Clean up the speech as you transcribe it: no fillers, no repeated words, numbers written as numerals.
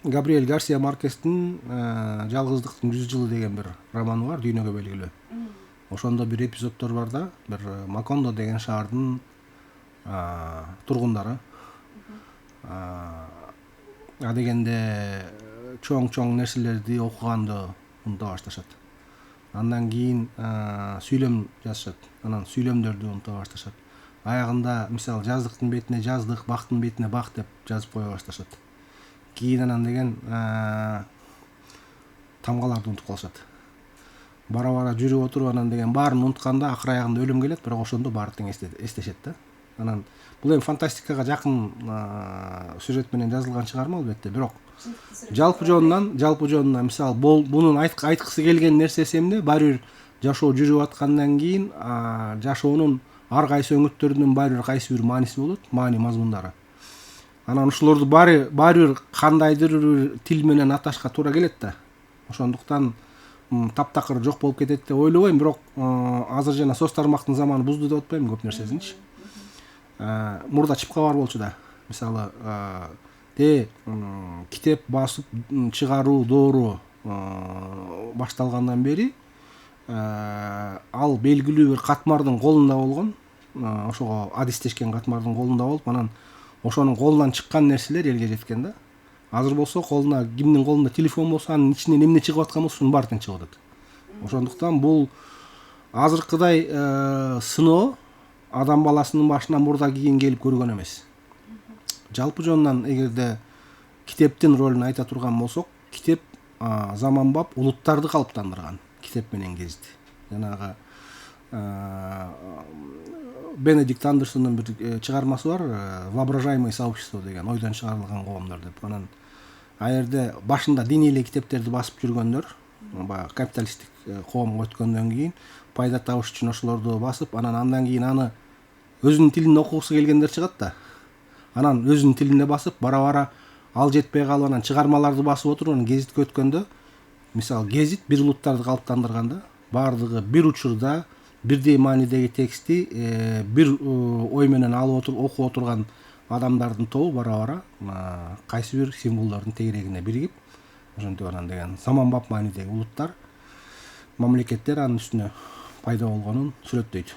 Габриэль Гарсия Маркестин Жалгыздыктын 100 жылы деген бир романы бар, дүйнөгө белгилүү. Ошондо бир эпизоддор бар да, бир Макондо деген шаардын тургундары адегенде чоң нерселерди окуганды унута башташат. Андан кийин сүйлөм жазышат. Анан сүйлөмдөрдү унута башташат. Аягында мисалы жаздыктын бетине жаздык, бактын бетине бак деп жазып кое башташат. Кийин анан деген тамгаларды унутуп калышат. Бара жүрүп отуруп анан деген баарын унутканда акыр аягында өлүм келет, бирок ошондо баары тең эстешет да. Анан бул эми фантастикага жакын сюжет менен жазылган чыгарма албетте, бирок жалпы жонунан мисалы бунун айткысы келген нерсеси эмне? Баары бир жашоо жүрүп аткандан кийин жашоонун ар кайсы өңүттөрүнүн баары бир кайсы бир мааниси болот, маани мазмундары. Анан ушулорду баары бир кандайдыр бир тил менен аташка туура келет да. Ошондуктан таптакыр жок болуп кетет деп ойлобойм, бирок азыр жана соц тармактын заманы бузду деп атпайм көп нерсесинчи. Мурда чыпка бар болчу да. Мисалы китеп басып чыгаруу доору башталгандан бери ал белгилүү бир катмардын колунда болгон, ошого адистешкен катмардын колунда болуп, анан ошонун колунан чыккан нерселер элге жеткен да. Азыр болсо кимдин колунда телефон болсо, анын ичинен эмне чыгып аткан болсо ушунун баары тең чыгып атат. Ошондуктан бул азыркыдай сыноо адам баласынын башына мурда кийин келип көргөн эмес. Жалпы жонунан эгерде китептин ролун айта турган болсок, китеп заманбап улуттарды калыптандырган, китеп менен гезит. Жанагы Бенедикт Андерсондун бир чыгармасы бар, воображаемое сообщество деген, ойдон чыгарылган коомдор деп. Анан жерде башында диний эле китептерди басып жүргөндөр, баягы капиталисттик коомго өткөндөн кийин пайда табыш үчүн ошолорду басып, андан кийин аны өзүнүн тилинде окугусу келгендер чыгат да. Анан өзүнүн тилине басып, бара ал жетпей калып, анан чыгармаларды басып отуруп, анан гезитке өткөндө, мисалы гезит бир улуттарды калыптандырган да. Баардыгы бир учурда бирдей маанидеги текстти бир ой менен алып окуп отурган адамдардын тобу бара кайсы бир символдордун тегерегине биригип, ошентип анан деген заманбап маанидеги улуттар, мамлекеттер анын үстүнө пайда болгонун сүрөттөйт.